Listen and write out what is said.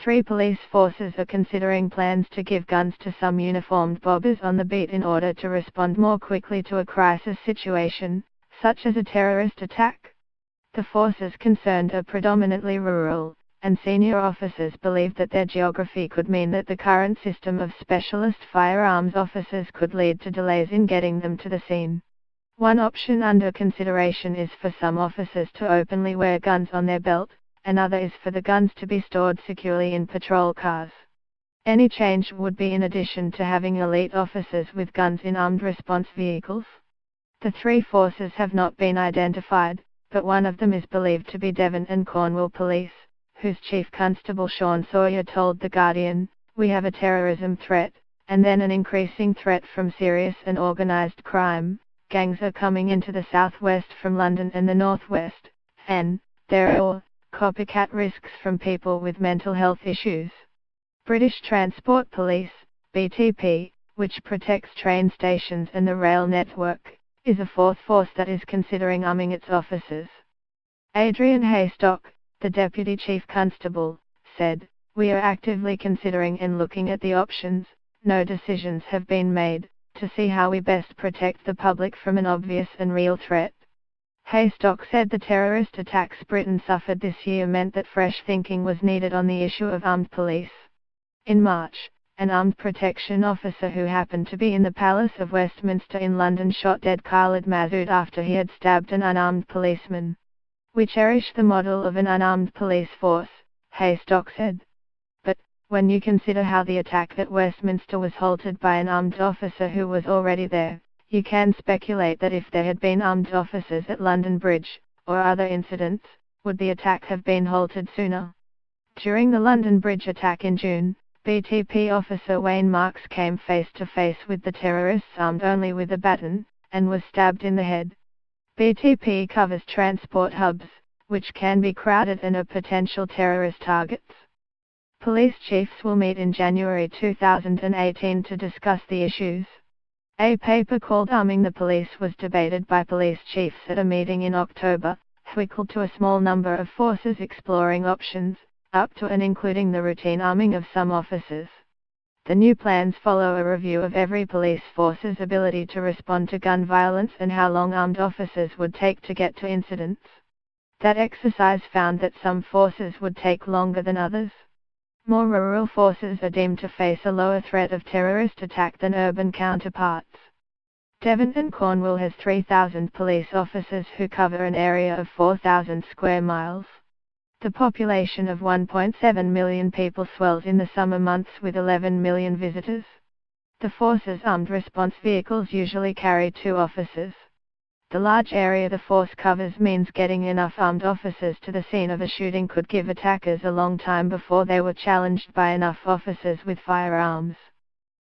3 police forces are considering plans to give guns to some uniformed bobbers on the beat in order to respond more quickly to a crisis situation, such as a terrorist attack. The forces concerned are predominantly rural, and senior officers believe that their geography could mean that the current system of specialist firearms officers could lead to delays in getting them to the scene. One option under consideration is for some officers to openly wear guns on their belt. Another is for the guns to be stored securely in patrol cars. Any change would be in addition to having elite officers with guns in armed response vehicles. The 3 forces have not been identified, but one of them is believed to be Devon and Cornwall Police, whose Chief Constable Sean Sawyer told The Guardian, "We have a terrorism threat, and then an increasing threat from serious and organised crime. Gangs are coming into the southwest from London and the northwest, and there are copycat risks from people with mental health issues." British Transport Police, BTP, which protects train stations and the rail network, is a 4th force that is considering arming its officers. Adrian Haystock, the Deputy Chief Constable, said, "We are actively considering and looking at the options. No decisions have been made, to see how we best protect the public from an obvious and real threat." Haystock said the terrorist attacks Britain suffered this year meant that fresh thinking was needed on the issue of armed police. In March, an armed protection officer who happened to be in the Palace of Westminster in London shot dead Khalid Masood after he had stabbed an unarmed policeman. "We cherish the model of an unarmed police force," Haystock said. "But, when you consider how the attack at Westminster was halted by an armed officer who was already there, you can speculate that if there had been armed officers at London Bridge, or other incidents, would the attack have been halted sooner?" During the London Bridge attack in June, BTP officer Wayne Marks came face to face with the terrorists armed only with a baton, and was stabbed in the head. BTP covers transport hubs, which can be crowded and are potential terrorist targets. Police chiefs will meet in January 2018 to discuss the issues. A paper called Arming the Police was debated by police chiefs at a meeting in October, equal to a small number of forces exploring options, up to and including the routine arming of some officers. The new plans follow a review of every police force's ability to respond to gun violence and how long armed officers would take to get to incidents. That exercise found that some forces would take longer than others. More rural forces are deemed to face a lower threat of terrorist attack than urban counterparts. Devon and Cornwall has 3,000 police officers who cover an area of 4,000 square miles. The population of 1.7 million people swells in the summer months with 11 million visitors. The force's armed response vehicles usually carry 2 officers. The large area the force covers means getting enough armed officers to the scene of a shooting could give attackers a long time before they were challenged by enough officers with firearms.